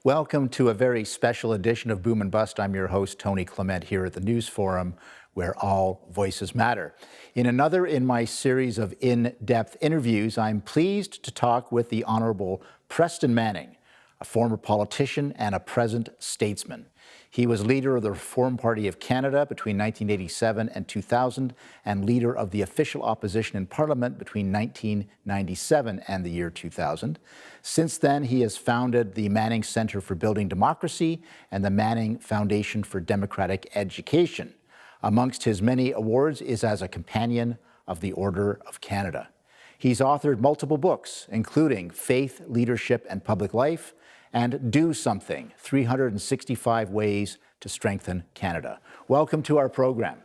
Welcome to a very special edition of Boom and Bust. I'm your host, Tony Clement, here at the News Forum, where all voices matter. In another in my series of in-depth interviews, I'm pleased to talk with the Honourable Preston Manning, a former politician and a present statesman. He was leader of the Reform Party of Canada between 1987 and 2000 and leader of the official opposition in Parliament between 1997 and the year 2000. Since then, he has founded the Manning Centre for Building Democracy and the Manning Foundation for Democratic Education. Amongst his many awards is as a Companion of the Order of Canada. He's authored multiple books, including Faith, Leadership, and Public Life, and Do Something, 365 Ways to Strengthen Canada. Welcome to our program.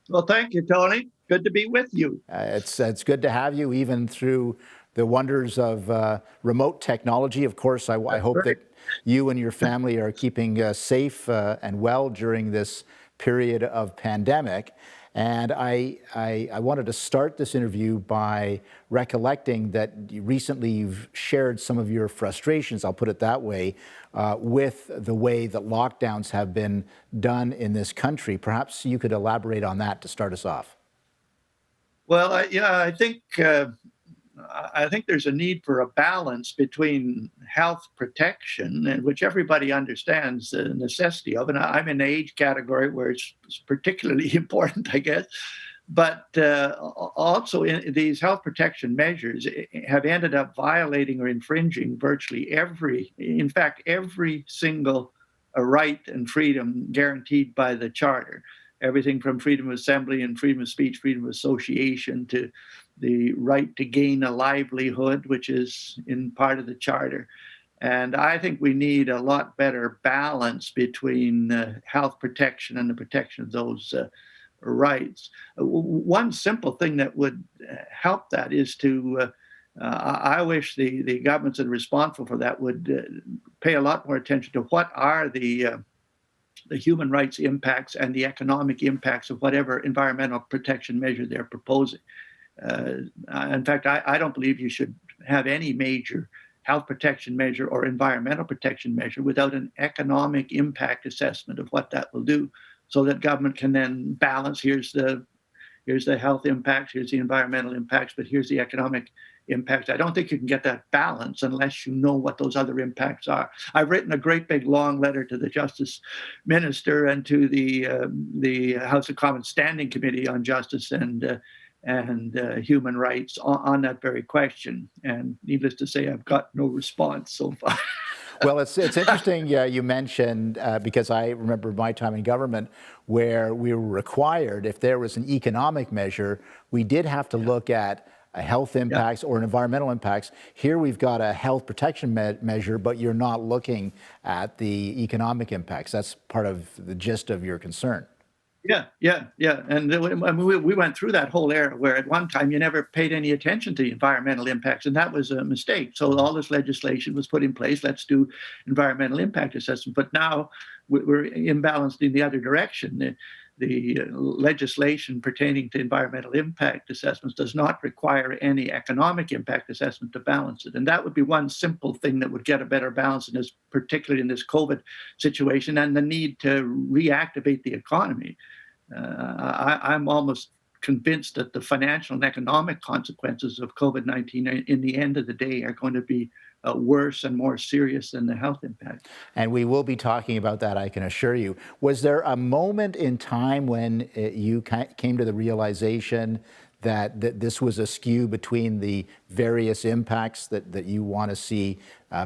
Well, thank you, Tony. Good to be with you. It's good to have you, even through the wonders of remote technology. Of course, I hope that you and your family are keeping safe and well during this period of pandemic. And I wanted to start this interview by recollecting that recently you've shared some of your frustrations, I'll put it that way, with the way that lockdowns have been done in this country. Perhaps you could elaborate on that to start us off. Well, I think there's a need for a balance between health protection, and which everybody understands the necessity of. And I'm in the age category where it's particularly important, I guess. But also, these health protection measures have ended up violating or infringing virtually every single right and freedom guaranteed by the Charter. Everything from freedom of assembly and freedom of speech, freedom of association, to the right to gain a livelihood, which is in part of the Charter. And I think we need a lot better balance between health protection and the protection of those rights. One simple thing that would help that is to, I wish the governments that are responsible for that would pay a lot more attention to what are the human rights impacts and the economic impacts of whatever environmental protection measure they're proposing. In fact, I don't believe you should have any major health protection measure or environmental protection measure without an economic impact assessment of what that will do, so that government can then balance, here's the health impacts, here's the environmental impacts, but here's the economic impacts. I don't think you can get that balance unless you know what those other impacts are. I've written a great big long letter to the Justice Minister and to the House of Commons Standing Committee on Justice and human rights on that very question. And needless to say, I've got no response so far. Well, it's interesting you mentioned, because I remember my time in government where we were required, if there was an economic measure, we did have to look at a health impacts or an environmental impacts. Here we've got a health protection measure, but you're not looking at the economic impacts. That's part of the gist of your concern. Yeah. And we went through that whole era where at one time you never paid any attention to the environmental impacts, and that was a mistake. So all this legislation was put in place. Let's do environmental impact assessment. But now we're imbalanced in the other direction. The legislation pertaining to environmental impact assessments does not require any economic impact assessment to balance it. And that would be one simple thing that would get a better balance in this, particularly in this COVID situation, and the need to reactivate the economy. I'm almost convinced that the financial and economic consequences of COVID-19 in the end of the day are going to be worse and more serious than the health impact. And we will be talking about that, I can assure you. Was there a moment in time when you came to the realization that this was a skew between the various impacts that you want to see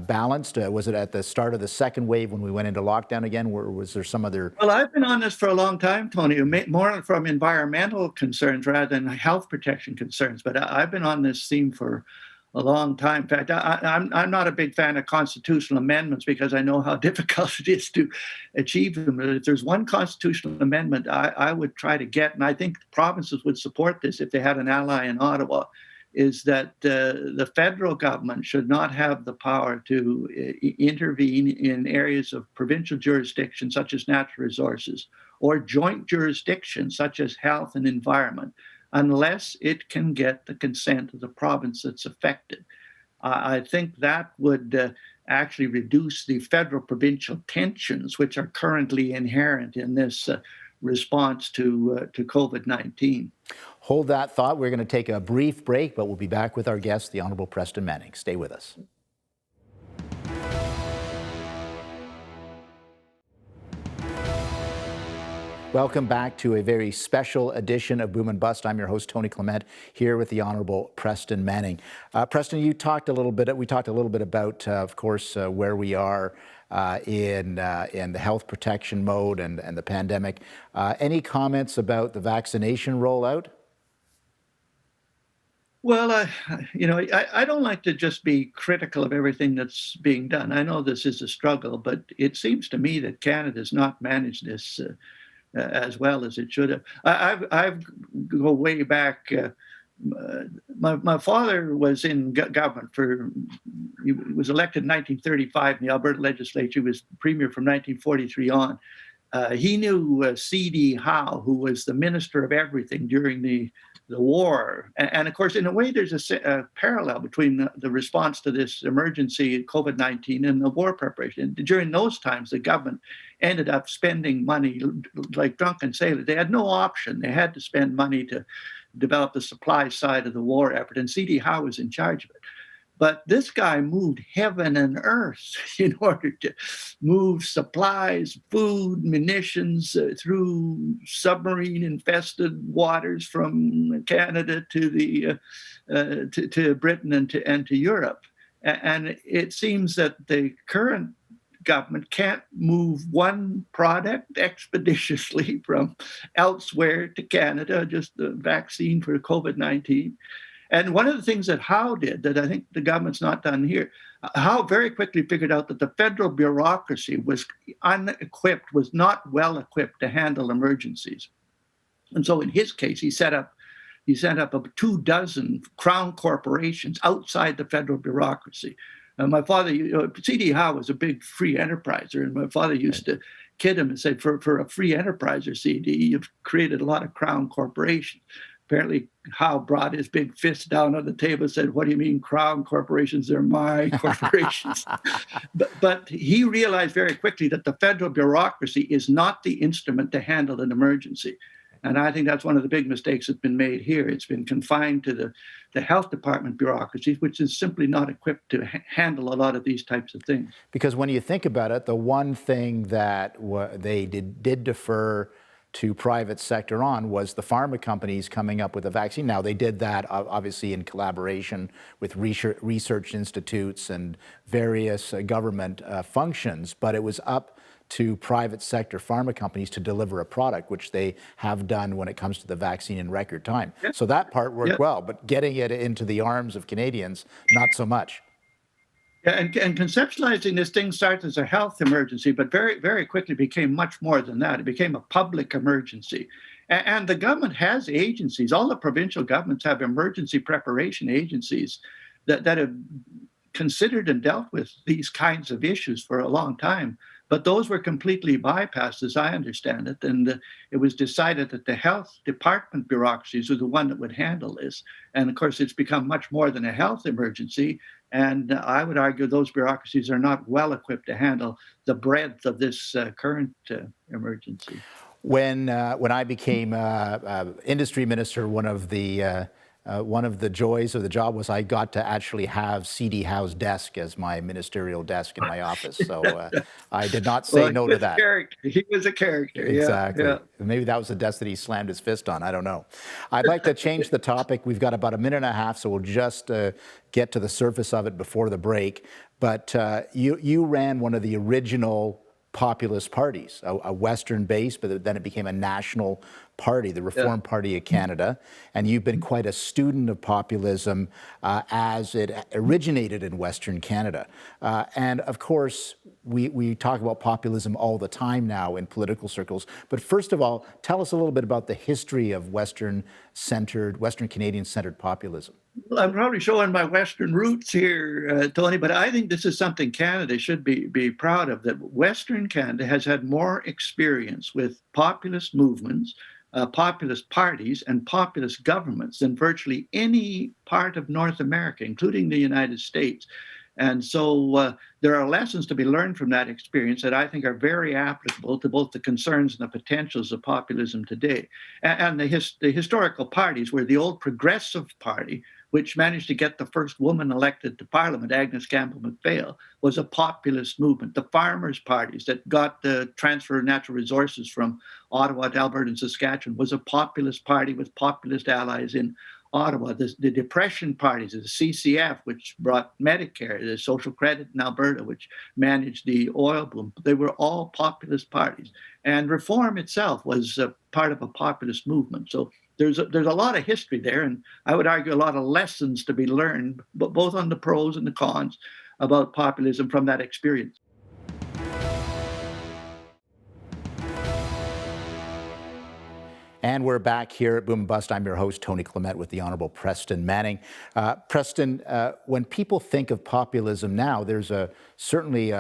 balanced? Was it at the start of the second wave when we went into lockdown again, or was there some other? Well, I've been on this for a long time, Tony, more from environmental concerns rather than health protection concerns. But I've been on this theme for a long time. In fact, I'm not a big fan of constitutional amendments because I know how difficult it is to achieve them. If there's one constitutional amendment I would try to get, and I think provinces would support this if they had an ally in Ottawa, is that the federal government should not have the power to intervene in areas of provincial jurisdiction, such as natural resources, or joint jurisdiction, such as health and environment, unless it can get the consent of the province that's affected. I think that would actually reduce the federal-provincial tensions, which are currently inherent in this response to COVID-19. Hold that thought. We're going to take a brief break, but we'll be back with our guest, the Honourable Preston Manning. Stay with us. Welcome back to a very special edition of Boom and Bust. I'm your host, Tony Clement, here with the Honourable Preston Manning. Preston, we talked a little bit about, of course, where we are in the health protection mode and the pandemic. Any comments about the vaccination rollout? Well, I don't like to just be critical of everything that's being done. I know this is a struggle, but it seems to me that Canada's not managed this as well as it should have. I've go way back. My father was in government he was elected in 1935 in the Alberta legislature. He was premier from 1943 on. He knew C.D. Howe, who was the minister of everything during the war. And of course, in a way, there's a parallel between the response to this emergency, COVID-19, and the war preparation. During those times, the government ended up spending money like drunken sailors. They had no option. They had to spend money to develop the supply side of the war effort, and C.D. Howe was in charge of it. But this guy moved heaven and earth in order to move supplies, food, munitions through submarine-infested waters from Canada to to Britain and to Europe. And it seems that the current government can't move one product expeditiously from elsewhere to Canada, just the vaccine for COVID-19. And one of the things that Howe did that I think the government's not done here, Howe very quickly figured out that the federal bureaucracy was unequipped, was not well equipped to handle emergencies. And so in his case, he set up 24 crown corporations outside the federal bureaucracy. My father, C.D. Howe was a big free enterpriser, and my father used to kid him and say, for a free enterpriser, C.D., you've created a lot of crown corporations. Apparently, Howe brought his big fist down on the table and said, "What do you mean crown corporations? They're my corporations." But he realized very quickly that the federal bureaucracy is not the instrument to handle an emergency. And I think that's one of the big mistakes that's been made here. It's been confined to the health department bureaucracies, which is simply not equipped to handle a lot of these types of things. Because when you think about it, the one thing that they did defer to private sector on was the pharma companies coming up with a vaccine. Now, they did that obviously in collaboration with research institutes and various government functions, but it was up to private sector pharma companies to deliver a product, which they have done when it comes to the vaccine in record time. Yeah. So that part worked well, but getting it into the arms of Canadians, not so much. Yeah, and conceptualizing this thing started as a health emergency, but very, very quickly became much more than that. It became a public emergency. And the government has agencies. All the provincial governments have emergency preparation agencies that have considered and dealt with these kinds of issues for a long time. But those were completely bypassed, as I understand it. And it was decided that the health department bureaucracies were the one that would handle this. And of course, it's become much more than a health emergency. And I would argue those bureaucracies are not well equipped to handle the breadth of this current emergency. When I became industry minister, one of the joys of the job was I got to actually have C.D. Howe's desk as my ministerial desk in my office. So I did not say no to that. He was a character. Exactly. Yeah. Maybe that was the desk that he slammed his fist on. I don't know. I'd like to change the topic. We've got about a minute and a half, so we'll just get to the surface of it before the break. But you ran one of the original populist parties, a Western base, but then it became a national party, the Reform Party of Canada. And you've been quite a student of populism as it originated in Western Canada. And of course, we talk about populism all the time now in political circles. But first of all, tell us a little bit about the history of Western Canadian-centered populism. Well, I'm probably showing my Western roots here, Tony, but I think this is something Canada should be proud of, that Western Canada has had more experience with populist movements, populist parties, and populist governments than virtually any part of North America, including the United States. And so there are lessons to be learned from that experience that I think are very applicable to both the concerns and the potentials of populism today. And the historical parties were the old Progressive Party, which managed to get the first woman elected to Parliament, Agnes Campbell McPhail, was a populist movement. The farmers' parties that got the transfer of natural resources from Ottawa to Alberta and Saskatchewan was a populist party with populist allies in Ottawa. The Depression parties, the CCF, which brought Medicare, the Social Credit in Alberta, which managed the oil boom, they were all populist parties. And Reform itself was part of a populist movement. So there's a lot of history there, and I would argue a lot of lessons to be learned, but both on the pros and the cons about populism from that experience. And we're back here at Boom and Bust. I'm your host, Tony Clement, with the Honourable Preston Manning. Preston, when people think of populism now, there's certainly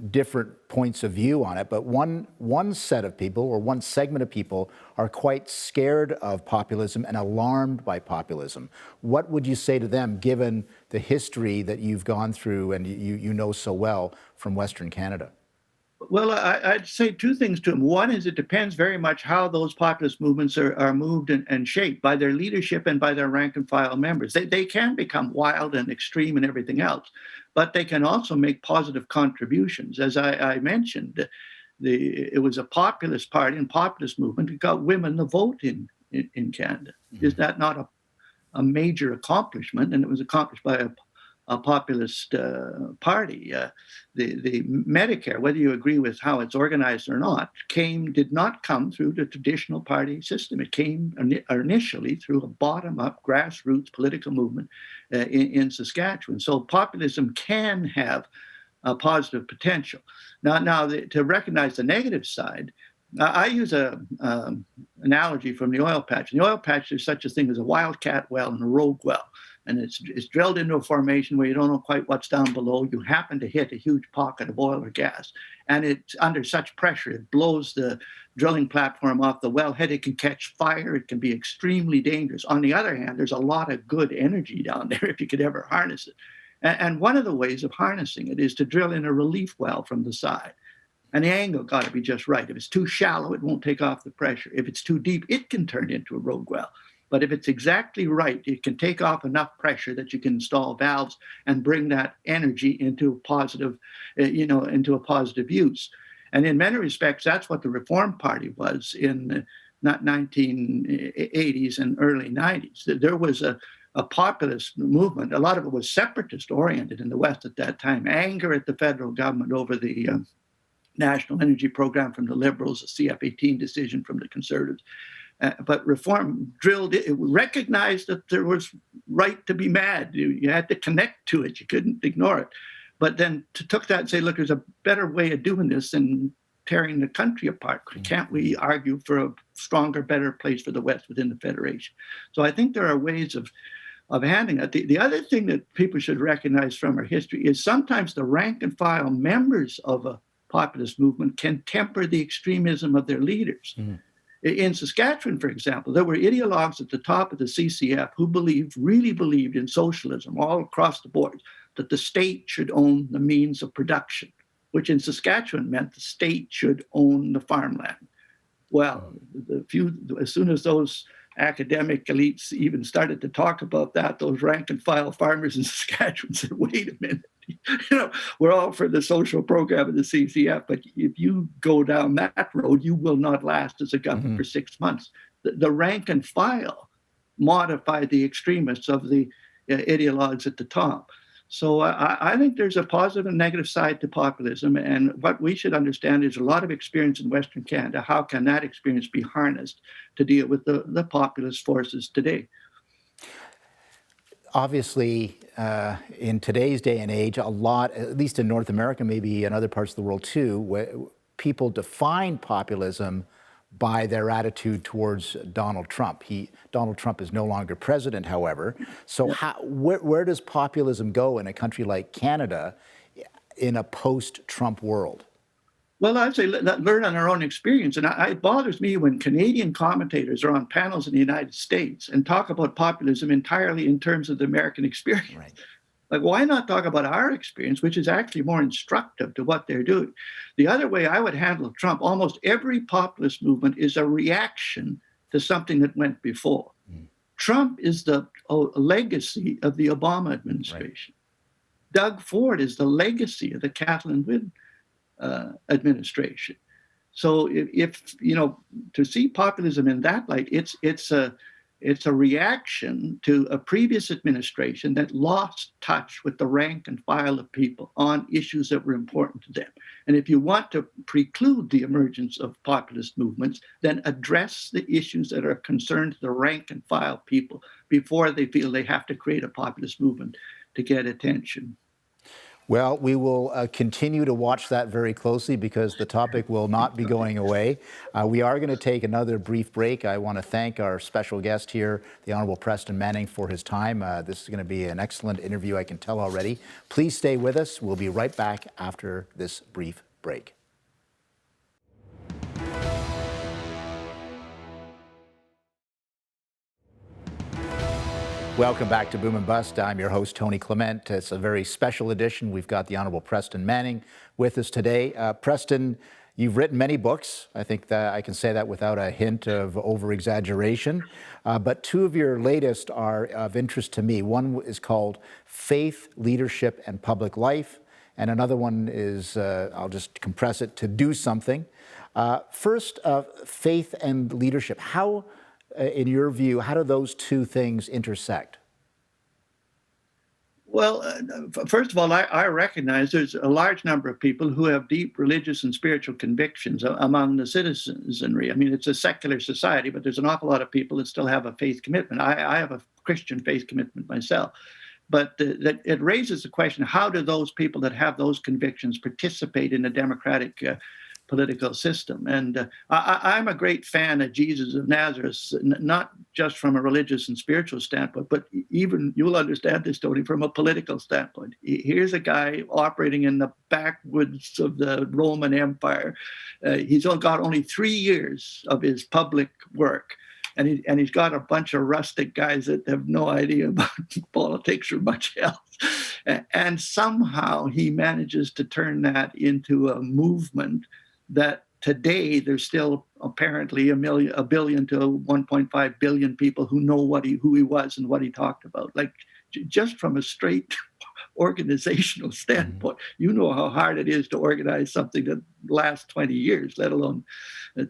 different points of view on it, but one set of people, or one segment of people, are quite scared of populism and alarmed by populism. What would you say to them, given the history that you've gone through and you know so well from Western Canada? Well, I'd say two things to them. One is it depends very much how those populist movements are moved and shaped by their leadership and by their rank and file members. They can become wild and extreme and everything else, but they can also make positive contributions. As I mentioned, it was a populist party and populist movement that got women the vote in Canada. Mm-hmm. Is that not a major accomplishment? And it was accomplished by a populist party. The Medicare, whether you agree with how it's organized or not, did not come through the traditional party system. It came initially through a bottom-up grassroots political movement in Saskatchewan. So populism can have a positive potential. Now to recognize the negative side, I use an analogy from the oil patch. In the oil patch, there's such a thing as a wildcat well and a rogue well. And it's drilled into a formation where you don't know quite what's down below. You happen to hit a huge pocket of oil or gas. And it's under such pressure, it blows the drilling platform off the wellhead. It can catch fire. It can be extremely dangerous. On the other hand, there's a lot of good energy down there if you could ever harness it. And one of the ways of harnessing it is to drill in a relief well from the side. And the angle got to be just right. If it's too shallow, it won't take off the pressure. If it's too deep, it can turn into a rogue well. But if it's exactly right, it can take off enough pressure that you can install valves and bring that energy into a positive use. And in many respects, that's what the Reform Party was in the 1980s and early 90s. There was a populist movement. A lot of it was separatist oriented in the West at that time. Anger at the federal government over the National Energy Program from the Liberals, the CF-18 decision from the Conservatives. But Reform it recognized that there was right to be mad. You had to connect to it. You couldn't ignore it. But then took that and say, look, there's a better way of doing this than tearing the country apart. Can't we argue for a stronger, better place for the West within the Federation? So I think there are ways of handling it. The other thing that people should recognize from our history is sometimes the rank and file members of a populist movement can temper the extremism of their leaders. Mm. In Saskatchewan, for example, there were ideologues at the top of the CCF who really believed in socialism all across the board, that the state should own the means of production, which in Saskatchewan meant the state should own the farmland. Well, as soon as those academic elites even started to talk about that, those rank and file farmers in Saskatchewan said, wait a minute, we're all for the social program of the CCF, but if you go down that road, you will not last as a government for 6 months. The rank and file modified the extremists of the ideologues at the top. So I think there's a positive and negative side to populism. And what we should understand is a lot of experience in Western Canada. How can that experience be harnessed to deal with the populist forces today? Obviously, in today's day and age, a lot, at least in North America, maybe in other parts of the world too, where people define populism by their attitude towards Donald Trump. Donald Trump is no longer president, however. So where does populism go in a country like Canada in a post-Trump world? Well, I'd say learn on our own experience. And it bothers me when Canadian commentators are on panels in the United States and talk about populism entirely in terms of the American experience. Right. Like, why not talk about our experience, which is actually more instructive to what they're doing? The other way I would handle Trump, almost every populist movement is a reaction to something that went before. Mm. Trump is the legacy of the Obama administration. Right. Doug Ford is the legacy of the Kathleen Wynne administration. So if you know, to see populism in that light, it's a reaction to a previous administration that lost touch with the rank and file of people on issues that were important to them. And if you want to preclude the emergence of populist movements, then address the issues that are concerned to the rank and file people before they feel they have to create a populist movement to get attention. Well, we will continue to watch that very closely because the topic will not be going away. We are going to take another brief break. I want to thank our special guest here, the Honourable Preston Manning, for his time. This is going to be an excellent interview, I can tell already. Please stay with us. We'll be right back after this brief break. Welcome back to Boom and Bust. I'm your host, Tony Clement. It's a very special edition. We've got the Honourable Preston Manning with us today. Preston, you've written many books. I think that I can say that without a hint of over-exaggeration. But two of your latest are of interest to me. One is called Faith, Leadership, and Public Life. And another one is, I'll just compress it, To Do Something. First, faith and leadership. How, in your view, how do those two things intersect? Well, first of all, I recognize there's a large number of people who have deep religious and spiritual convictions among the citizenry. I mean, it's a secular society, but there's an awful lot of people that still have a faith commitment. I have a Christian faith commitment myself. But it raises the question, how do those people that have those convictions participate in a democratic political system? And I'm a great fan of Jesus of Nazareth, not just from a religious and spiritual standpoint, but even, you'll understand this, Tony, from a political standpoint. Here's a guy operating in the backwoods of the Roman Empire. He's got only 3 years of his public work. And he's got a bunch of rustic guys that have no idea about politics or much else. And somehow he manages to turn that into a movement that today there's still apparently a billion to 1.5 billion people who know who he was and what he talked about. Like, just from a straight organizational standpoint, you know how hard it is to organize something that lasts 20 years, let alone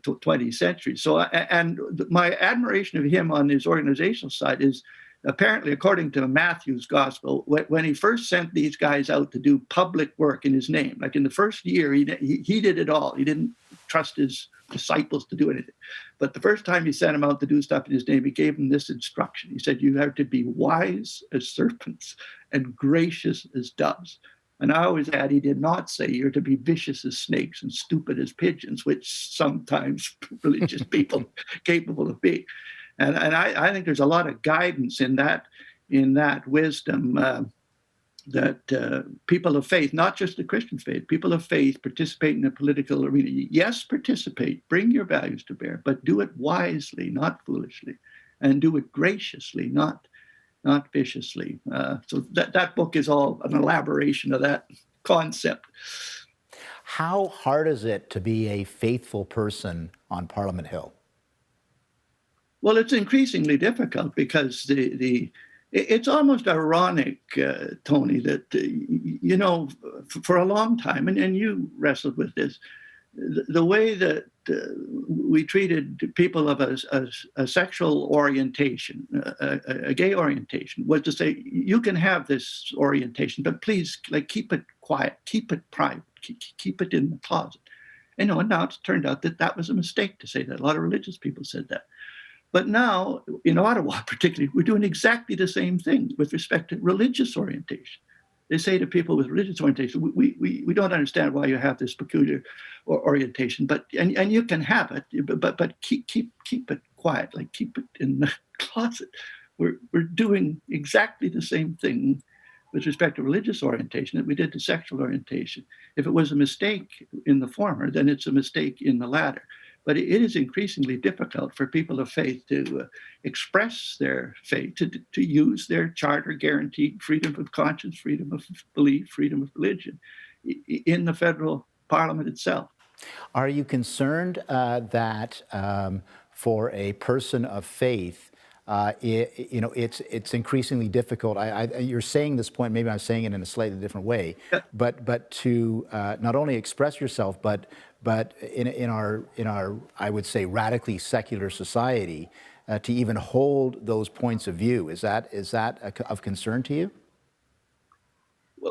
20 centuries. So, and my admiration of him on his organizational side is apparently, according to Matthew's gospel, when he first sent these guys out to do public work in his name, like in the first year, he did it all. He didn't trust his disciples to do anything. But the first time he sent them out to do stuff in his name, he gave them this instruction. He said, you have to be wise as serpents and gracious as doves. And I always add, he did not say you're to be vicious as snakes and stupid as pigeons, which sometimes religious people are capable of being. And I think there's a lot of guidance in that wisdom that people of faith, not just the Christian faith, people of faith participate in the political arena. Yes, participate, bring your values to bear, but do it wisely, not foolishly, and do it graciously, not viciously. So that book is all an elaboration of that concept. How hard is it to be a faithful person on Parliament Hill? Well, it's increasingly difficult because it's almost ironic, Tony, that, you know, for a long time, and you wrestled with this, the way that we treated people of a sexual orientation, a gay orientation, was to say, you can have this orientation, but please, like, keep it quiet, keep it private, keep it in the closet. And now it's turned out that was a mistake to say that. A lot of religious people said that. But now, in Ottawa particularly, we're doing exactly the same thing with respect to religious orientation. They say to people with religious orientation, we don't understand why you have this peculiar orientation, but and you can have it, but keep it quiet, like keep it in the closet. We're doing exactly the same thing with respect to religious orientation that we did to sexual orientation. If it was a mistake in the former, then it's a mistake in the latter. But it is increasingly difficult for people of faith to express their faith, to use their charter guaranteed freedom of conscience, freedom of belief, freedom of religion in the federal parliament itself. Are you concerned that for a person of faith, it's increasingly difficult? You're saying this point. Maybe I'm saying it in a slightly different way, Yeah. but to not only express yourself, but in our I would say radically secular society, to even hold those points of view. Is that of concern to you?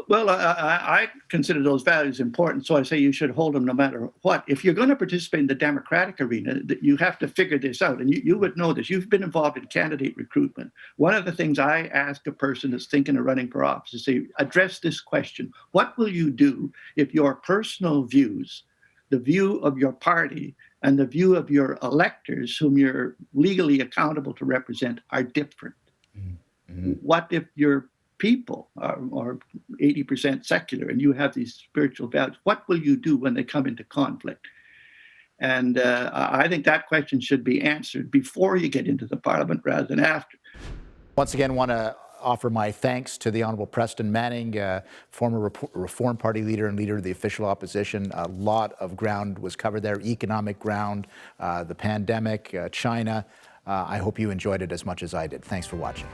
Well, I consider those values important, so I say you should hold them no matter what. If you're going to participate in the democratic arena, you have to figure this out, and you would know this. You've been involved in candidate recruitment. One of the things I ask a person that's thinking of running for office is say, address this question: what will you do if your personal views, the view of your party, and the view of your electors, whom you're legally accountable to represent, are different? Mm-hmm. What if your people are 80% secular and you have these spiritual values? What will you do when they come into conflict? And I think that question should be answered before you get into the parliament rather than after. Once again, want to offer my thanks to the Honourable Preston Manning, former Reform Party leader and leader of the official opposition. A lot of ground was covered there, economic ground, the pandemic, China. I hope you enjoyed it as much as I did. Thanks for watching.